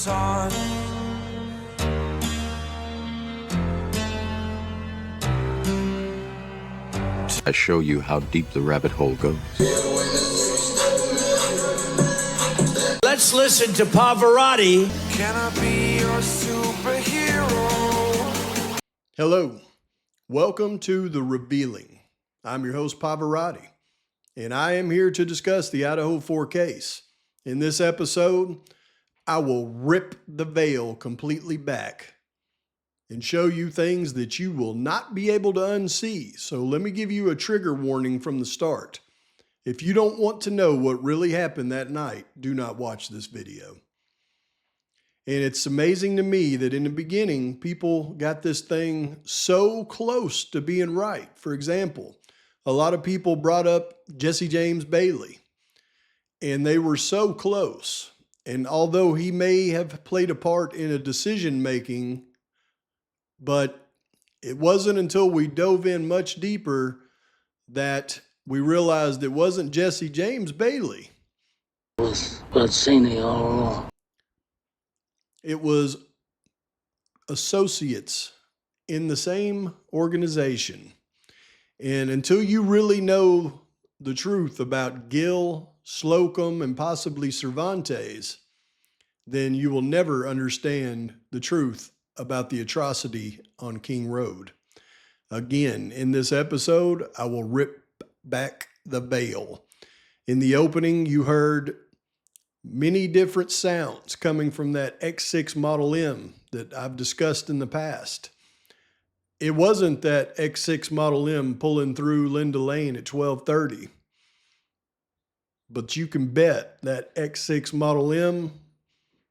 sun. I show you how deep the rabbit hole goes. Let's listen to Pavarotti. Can I be your superhero? Hello, welcome to The Revealing. I'm your host Pavarotti, and I am here to discuss the Idaho 4 case. In this episode, I will rip the veil completely back and show you things that you will not be able to unsee. So let me give you a trigger warning from the start. If you don't want to know what really happened that night, do not watch this video. And it's amazing to me that in the beginning, people got this thing so close to being right. For example, a lot of people brought up Jesse James Bailey, and they were so close. And although he may have played a part in a decision-making, but it wasn't until we dove in much deeper that we realized it wasn't Jesse James Bailey. It was Bazzini all along. It was associates in the same organization. And until you really know the truth about Gill, Slocum, and possibly Cervantes, then you will never understand the truth about the atrocity on King Road. Again, in this episode, I will rip back the veil. In the opening, you heard many different sounds coming from that X6 Model M that I've discussed in the past. It wasn't that X6 Model M pulling through Linda Lane at 12:30, but you can bet that X6 Model M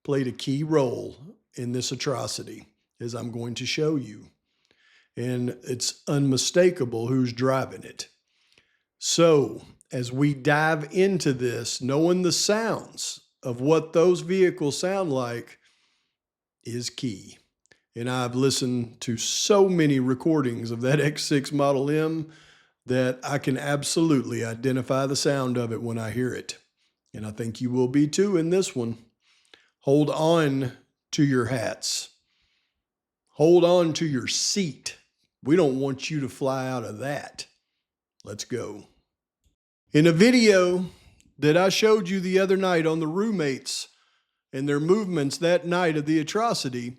played a key role in this atrocity, as I'm going to show you. And it's unmistakable who's driving it. So, as we dive into this, knowing the sounds of what those vehicles sound like is key. And I've listened to so many recordings of that X6 Model M that I can absolutely identify the sound of it when I hear it. And I think you will be too in this one. Hold on to your hats. Hold on to your seat. We don't want you to fly out of that. Let's go. In a video that I showed you the other night on the roommates and their movements that night of the atrocity,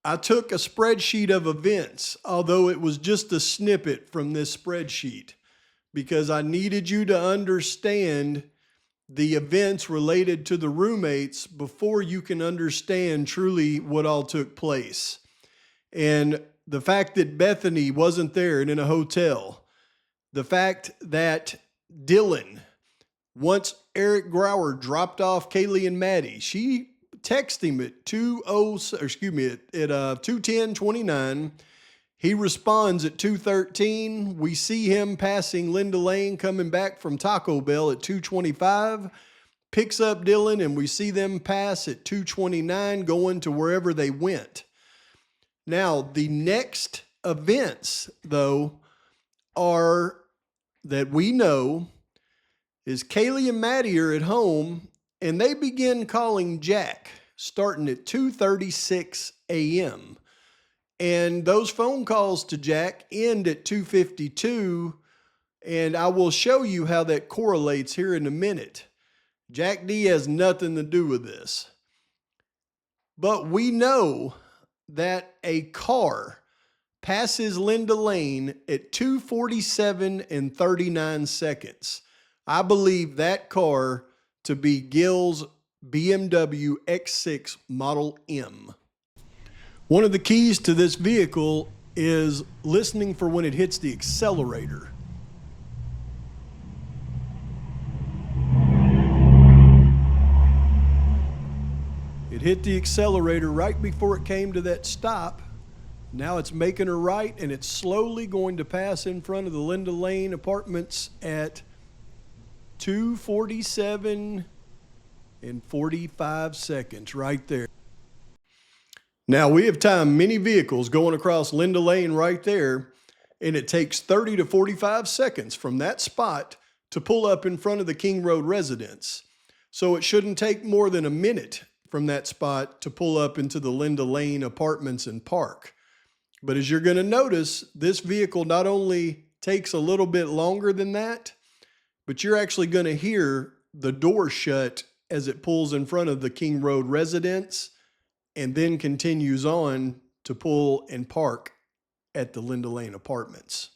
I took a spreadsheet of events, although it was just a snippet from this spreadsheet, because I needed you to understand the events related to the roommates before you can understand truly what all took place. And the fact that Bethany wasn't there and in a hotel, the fact that Dylan, once Eric Grauer dropped off Kaylee and Maddie, she texted him at 2:10:29. He responds at 2:13. We see him passing Linda Lane coming back from Taco Bell at 2:25, picks up Dylan, and we see them pass at 2:29 going to wherever they went. Now, the next events, though, are that we know is Kaylee and Maddie are at home, and they begin calling Jack starting at 2:36 a.m., and those phone calls to Jack end at 2:52, and I will show you how that correlates here in a minute. Jack D has nothing to do with this. But we know that a car passes Linda Lane at 2:47 and 39 seconds. I believe that car to be Gill's BMW X6 Model M. One of the keys to this vehicle is listening for when it hits the accelerator. It hit the accelerator right before it came to that stop. Now it's making a right, and it's slowly going to pass in front of the Linda Lane apartments at 2:47 and 45 seconds right there. Now, we have timed many vehicles going across Linda Lane right there, and it takes 30 to 45 seconds from that spot to pull up in front of the King Road residence. So it shouldn't take more than a minute from that spot to pull up into the Linda Lane apartments and park. But as you're going to notice, this vehicle not only takes a little bit longer than that, but you're actually going to hear the door shut as it pulls in front of the King Road residence and then continues on to pull and park at the Linda Lane apartments.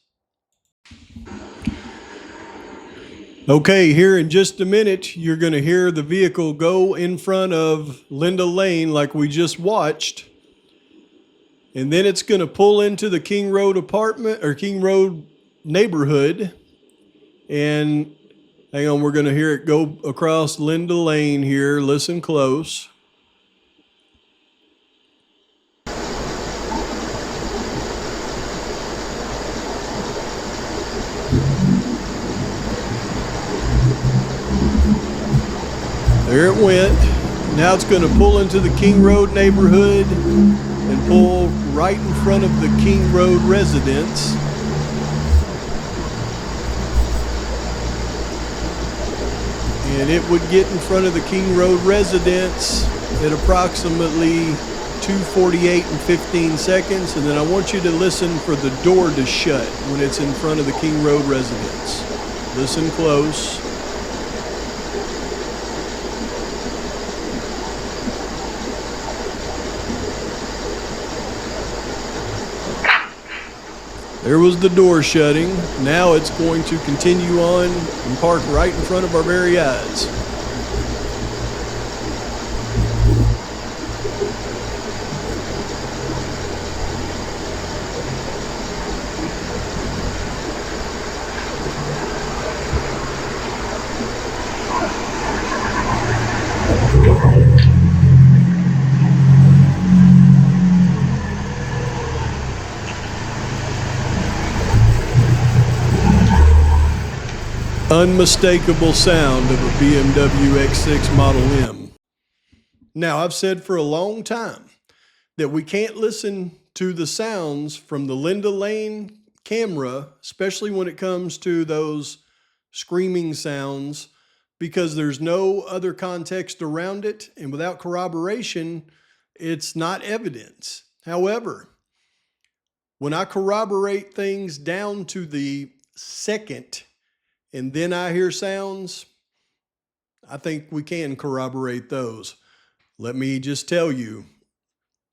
Okay, here in just a minute, you're going to hear the vehicle go in front of Linda Lane like we just watched. And then it's going to pull into the King Road apartment or King Road neighborhood. And hang on, we're going to hear it go across Linda Lane here. Listen close. There it went. Now it's going to pull into the King Road neighborhood and pull right in front of the King Road residence. And it would get in front of the King Road residence at approximately 2:48 and 15 seconds. And then I want you to listen for the door to shut when it's in front of the King Road residence. Listen close. There was the door shutting. Now it's going to continue on and park right in front of our very eyes. Unmistakable sound of a BMW X6 Model M. Now, I've said for a long time that we can't listen to the sounds from the Linda Lane camera, especially when it comes to those screaming sounds, because there's no other context around it, and without corroboration, it's not evidence. However, when I corroborate things down to the second and then I hear sounds, I think we can corroborate those. Let me just tell you,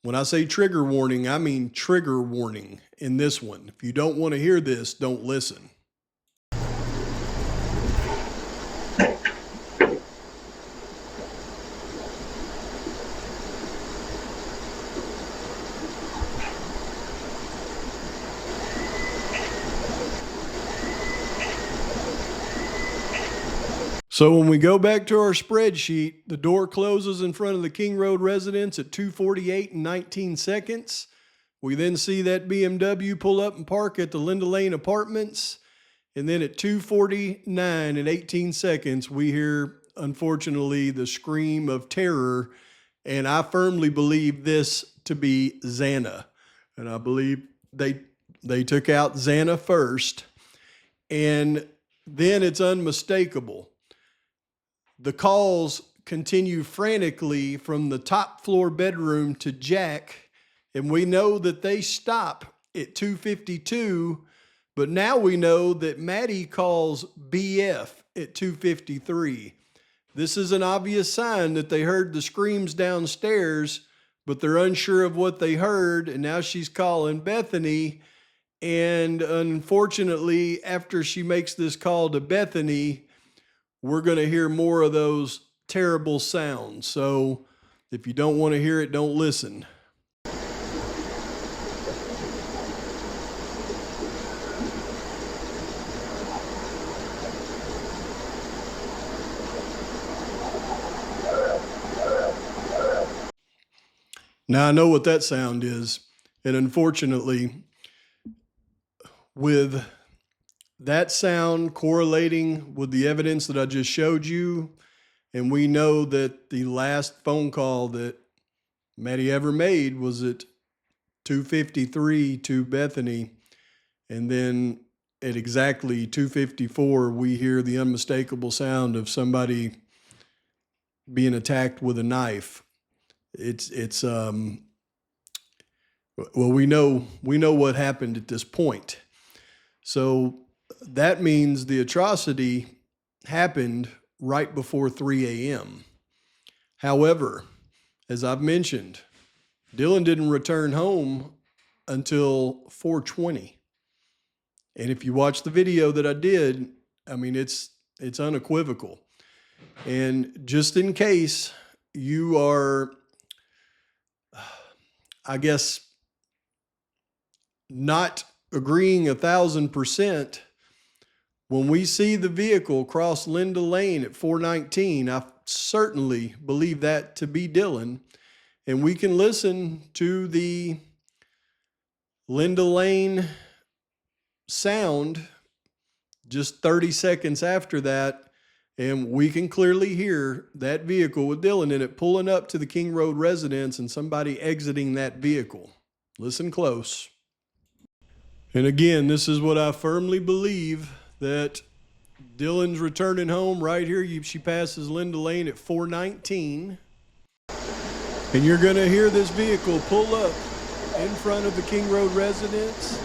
when I say trigger warning, I mean trigger warning in this one. If you don't want to hear this, don't listen. So when we go back to our spreadsheet, the door closes in front of the King Road residence at 2:48 and 19 seconds. We then see that BMW pull up and park at the Linda Lane apartments. And then at 2:49 and 18 seconds, we hear, unfortunately, the scream of terror. And I firmly believe this to be Xana. And I believe they took out Xana first. And then it's unmistakable. The calls continue frantically from the top floor bedroom to Jack, and we know that they stop at 2:52, but now we know that Maddie calls BF at 2:53. This is an obvious sign that they heard the screams downstairs, but they're unsure of what they heard, and now she's calling Bethany, and unfortunately, after she makes this call to Bethany, we're going to hear more of those terrible sounds. So if you don't want to hear it, don't listen. Now I know what that sound is. And unfortunately, with that sound correlating with the evidence that I just showed you, and we know that the last phone call that Maddie ever made was at 2:53 to Bethany, and then at exactly 2:54 we hear the unmistakable sound of somebody being attacked with a knife. It's well, we know what happened at this point. So that means the atrocity happened right before 3 a.m. However, as I've mentioned, Dylan didn't return home until 4:20. And if you watch the video that I did, I mean, it's unequivocal. And just in case you are, I guess, not agreeing 1,000%, when we see the vehicle cross Linda Lane at 4:19, I certainly believe that to be Dylan. And we can listen to the Linda Lane sound just 30 seconds after that, and we can clearly hear that vehicle with Dylan in it pulling up to the King Road residence and somebody exiting that vehicle. Listen close. And again, this is what I firmly believe, that Dylan's returning home right here. She passes Linda Lane at 4:19. And you're going to hear this vehicle pull up in front of the King Road residence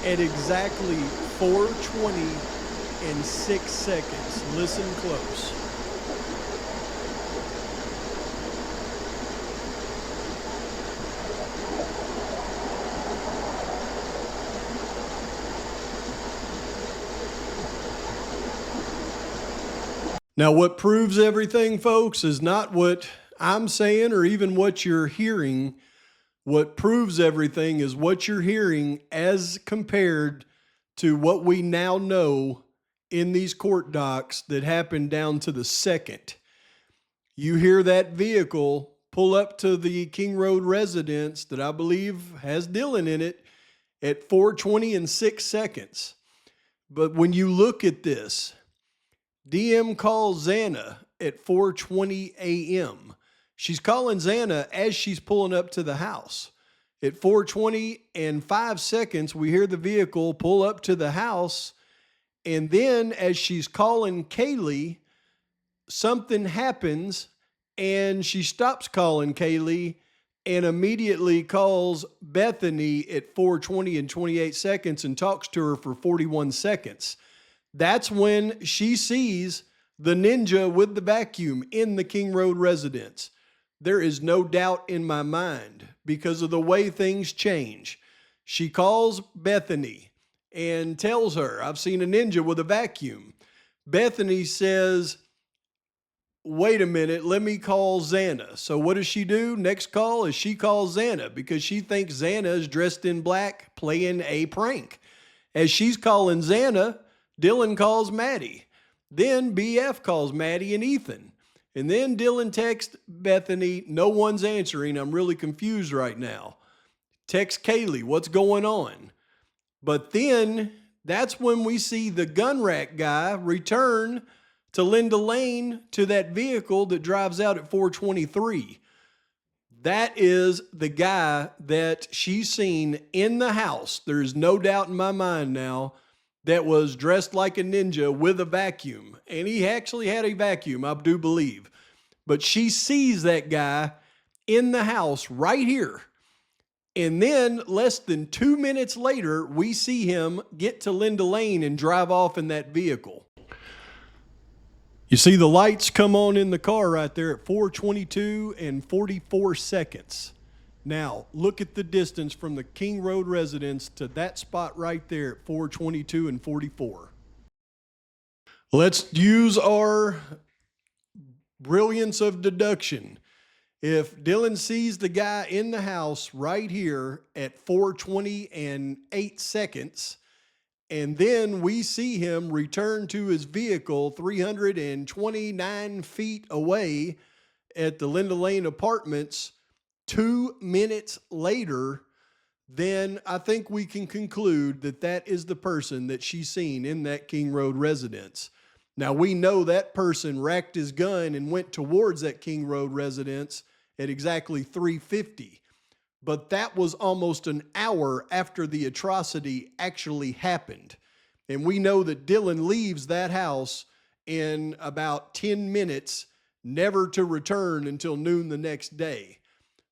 at exactly 4:20 and 6 seconds. Listen close. Now, what proves everything, folks, is not what I'm saying or even what you're hearing. What proves everything is what you're hearing as compared to what we now know in these court docs that happened down to the second. You hear that vehicle pull up to the King Road residence that I believe has Dylan in it at 4:20 and 6 seconds. But when you look at this, DM calls Xana at 4:20 a.m. She's calling Xana as she's pulling up to the house. At 4:20 and 5 seconds, we hear the vehicle pull up to the house. And then as she's calling Kaylee, something happens and she stops calling Kaylee and immediately calls Bethany at 4:20 and 28 seconds and talks to her for 41 seconds. That's when she sees the ninja with the vacuum in the King Road residence. There is no doubt in my mind because of the way things change. She calls Bethany and tells her, I've seen a ninja with a vacuum. Bethany says, wait a minute, let me call Xana. So what does she do? Next call is she calls Xana because she thinks Xana is dressed in black playing a prank. As she's calling Xana, Dylan calls Maddie. Then BF calls Maddie and Ethan. And then Dylan texts Bethany, no one's answering. I'm really confused right now. Text Kaylee, what's going on? But then that's when we see the gun rack guy return to Linda Lane to that vehicle that drives out at 4:23. That is the guy that she's seen in the house. There's no doubt in my mind now that was dressed like a ninja with a vacuum. And he actually had a vacuum, I do believe. But she sees that guy in the house right here. And then less than 2 minutes later, we see him get to Linda Lane and drive off in that vehicle. You see the lights come on in the car right there at 4:22 and 44 seconds. Now, look at the distance from the King Road residence to that spot right there at 4:22 and 44. Let's use our brilliance of deduction. If Dylan sees the guy in the house right here at 4:20 and 8 seconds, and then we see him return to his vehicle 329 feet away at the Linda Lane Apartments 2 minutes later, then I think we can conclude that that is the person that she's seen in that King Road residence. Now, we know that person racked his gun and went towards that King Road residence at exactly 3:50. But that was almost an hour after the atrocity actually happened. And we know that Dylan leaves that house in about 10 minutes, never to return until noon the next day.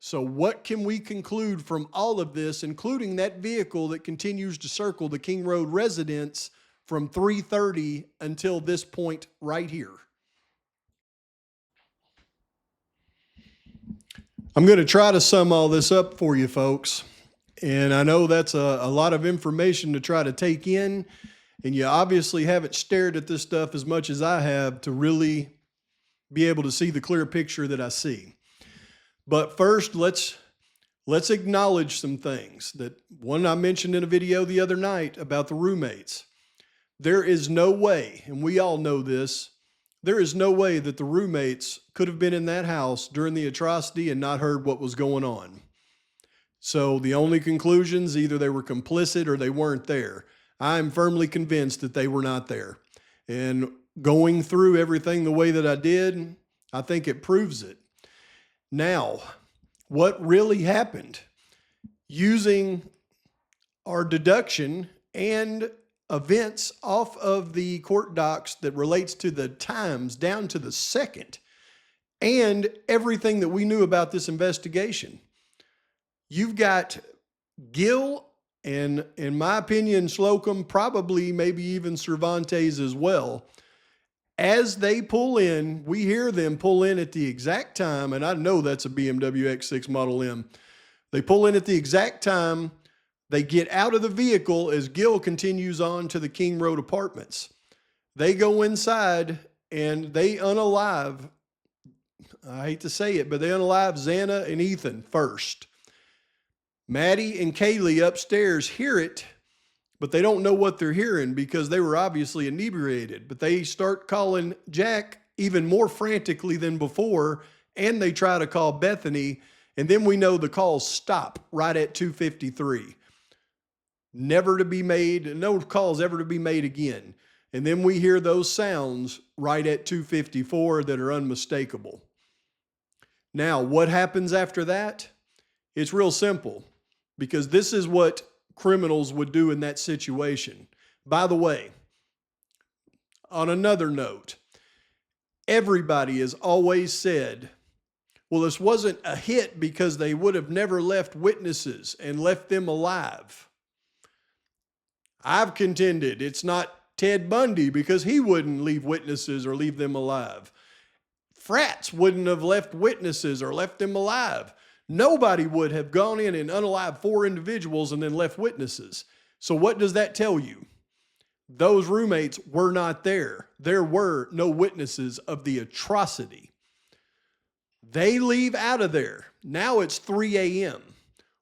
So what can we conclude from all of this, including that vehicle that continues to circle the King Road residence from 3:30 until this point right here? I'm going to try to sum all this up for you folks. And I know that's a lot of information to try to take in. And you obviously haven't stared at this stuff as much as I have to really be able to see the clear picture that I see. But first, let's acknowledge some things. That one I mentioned in a video the other night about the roommates. There is no way, and we all know this, there is no way that the roommates could have been in that house during the atrocity and not heard what was going on. So the only conclusions, either they were complicit or they weren't there. I'm firmly convinced that they were not there. And going through everything the way that I did, I think it proves it. Now, what really happened? Using our deduction and events off of the court docs that relates to the times down to the second and everything that we knew about this investigation. You've got Gil and, in my opinion, Slocum, probably maybe even Cervantes as well. As they pull in, we hear them pull in at the exact time, and I know that's a BMW X6 Model M. They pull in at the exact time. They get out of the vehicle as Gil continues on to the King Road apartments. They go inside and they unalive, I hate to say it, but they unalive Xana and Ethan first. Maddie and Kaylee upstairs hear it, but they don't know what they're hearing because they were obviously inebriated. But they start calling Jack even more frantically than before, and they try to call Bethany, and then we know the calls stop right at 2:53. Never to be made, no calls ever to be made again. And then we hear those sounds right at 2:54 that are unmistakable. Now, what happens after that? It's real simple, because this is what criminals would do in that situation. By the way, on another note, everybody has always said, well, this wasn't a hit because they would have never left witnesses and left them alive. I've contended it's not Ted Bundy because he wouldn't leave witnesses or leave them alive. Frats wouldn't have left witnesses or left them alive. Nobody would have gone in and unalived 4 individuals and then left witnesses. So what does that tell you? Those roommates were not there. There were no witnesses of the atrocity. They leave out of there. Now it's 3 a.m.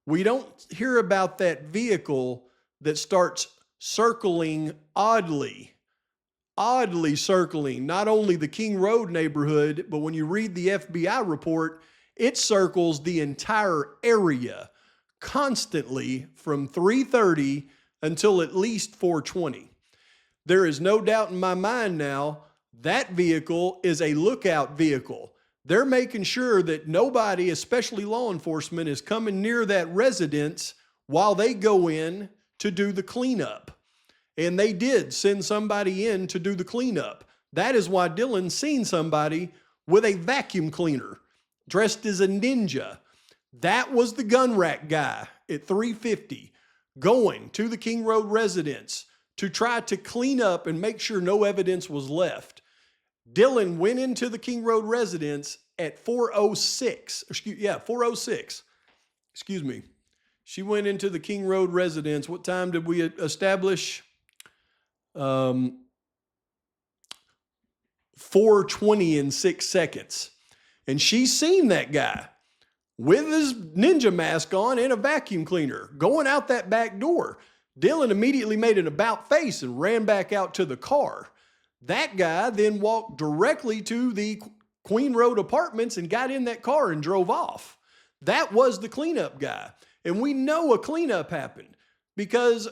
We don't hear about that vehicle that starts circling oddly circling not only the King Road neighborhood, but when you read the FBI report, it circles the entire area constantly from 3:30 until at least 4:20. There is no doubt in my mind now that vehicle is a lookout vehicle. They're making sure that nobody, especially law enforcement, is coming near that residence while they go in to do the cleanup. And they did send somebody in to do the cleanup. That is why Dylan seen somebody with a vacuum cleaner dressed as a ninja. That was the gun rack guy at 3:50 going to the King Road residence to try to clean up and make sure no evidence was left. Dylan went into the King Road residence at 4:06. 4:06. Excuse me. She went into the King Road residence. What time did we establish? 4:20 and 6 seconds. And she's seen that guy with his ninja mask on and a vacuum cleaner going out that back door. Dylan immediately made an about face and ran back out to the car. That guy then walked directly to the Queen Road apartments and got in that car and drove off. That was the cleanup guy. And we know a cleanup happened because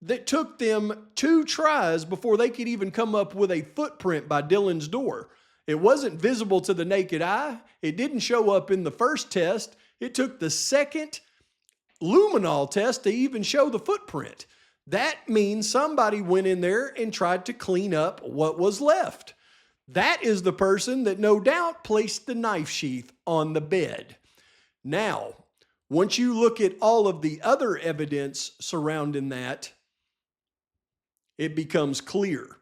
it took them 2 tries before they could even come up with a footprint by Dylan's door. It wasn't visible to the naked eye. It didn't show up in the first test. It took the second luminol test to even show the footprint. That means somebody went in there and tried to clean up what was left. That is the person that no doubt placed the knife sheath on the bed. Now, once you look at all of the other evidence surrounding that, it becomes clear.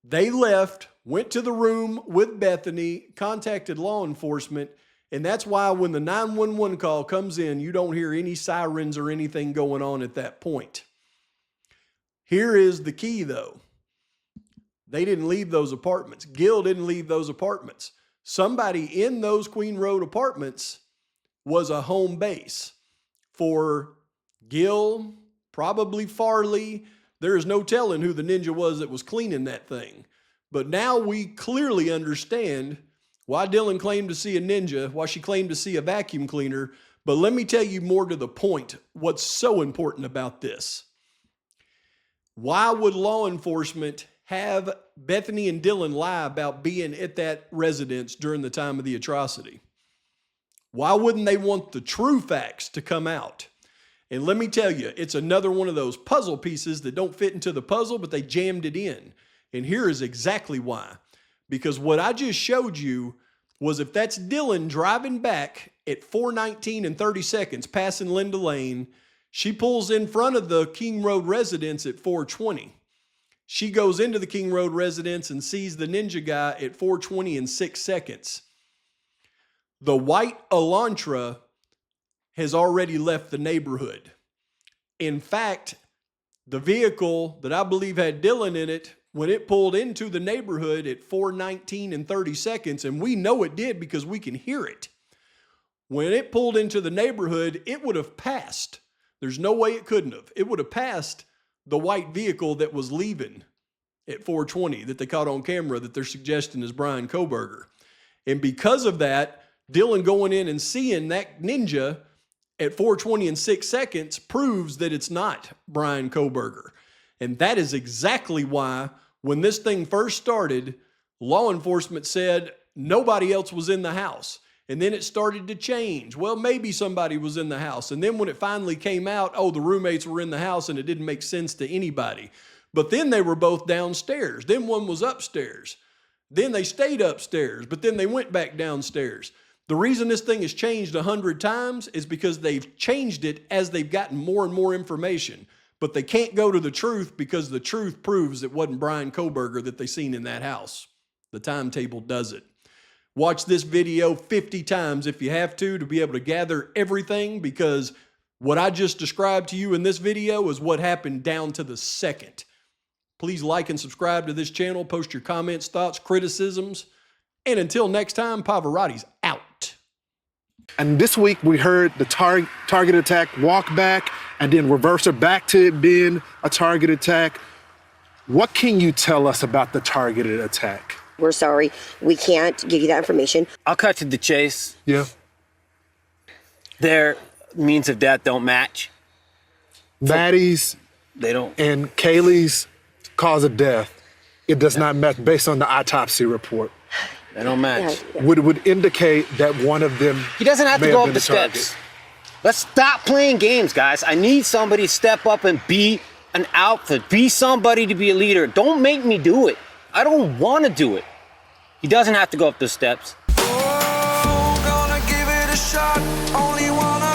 They left, went to the room with Bethany, contacted law enforcement, and that's why when the 911 call comes in, you don't hear any sirens or anything going on at that point. Here is the key, though. They didn't leave those apartments. Gil didn't leave those apartments. Somebody in those Queen Road apartments was a home base for Gil, probably Farley. There is no telling who the ninja was that was cleaning that thing. But now we clearly understand why Dylan claimed to see a ninja, why she claimed to see a vacuum cleaner. But let me tell you more to the point what's so important about this. Why would law enforcement have Bethany and Dylan lie about being at that residence during the time of the atrocity? Why wouldn't they want the true facts to come out? And let me tell you, it's another one of those puzzle pieces that don't fit into the puzzle, but they jammed it in. And here is exactly why. Because what I just showed you was if that's Dylan driving back at 4:19 and 30 seconds, passing Linda Lane, she pulls in front of the King Road residence at 4:20. She goes into the King Road residence and sees the ninja guy at 4:20 and 6 seconds. The white Elantra has already left the neighborhood. In fact, the vehicle that I believe had Dylan in it, when it pulled into the neighborhood at 4:19 and 30 seconds, and we know it did because we can hear it. When it pulled into the neighborhood, it would have passed. There's no way it couldn't have. It would have passed the white vehicle that was leaving at 4:20 that they caught on camera that they're suggesting is Bryan Kohberger. And because of that, Dylan going in and seeing that ninja at 4:20 and 6 seconds proves that it's not Bryan Kohberger. And that is exactly why when this thing first started, law enforcement said nobody else was in the house. And then it started to change. Well, maybe somebody was in the house. And then when it finally came out, oh, the roommates were in the house and it didn't make sense to anybody. But then they were both downstairs. Then one was upstairs. Then they stayed upstairs, but then they went back downstairs. The reason this thing has changed 100 times is because they've changed it as they've gotten more and more information. But they can't go to the truth because the truth proves it wasn't Bryan Kohberger that they seen in that house. The timetable does it. Watch this video 50 times if you have to be able to gather everything, because what I just described to you in this video is what happened down to the second. Please like and subscribe to this channel. Post your comments, thoughts, criticisms. And until next time, Pavarotti's out. And this week we heard the target attack, walk back, and then reverse it back to it being a target attack. What can you tell us about the targeted attack? We're sorry, we can't give you that information. I'll cut to the chase. Yeah. Their means of death don't match. Maddie's They don't. and Kaylee's cause of death, it does not match based on the autopsy report. They don't match. Yeah. Would indicate that one of them He doesn't have to may go have up been the target. steps. Let's stop playing games, guys. I need somebody to step up and be an alpha. Be somebody to be a leader. Don't make me do it. I don't want to do it. He doesn't have to go up the steps. Oh, gonna give it a shot. Only wanna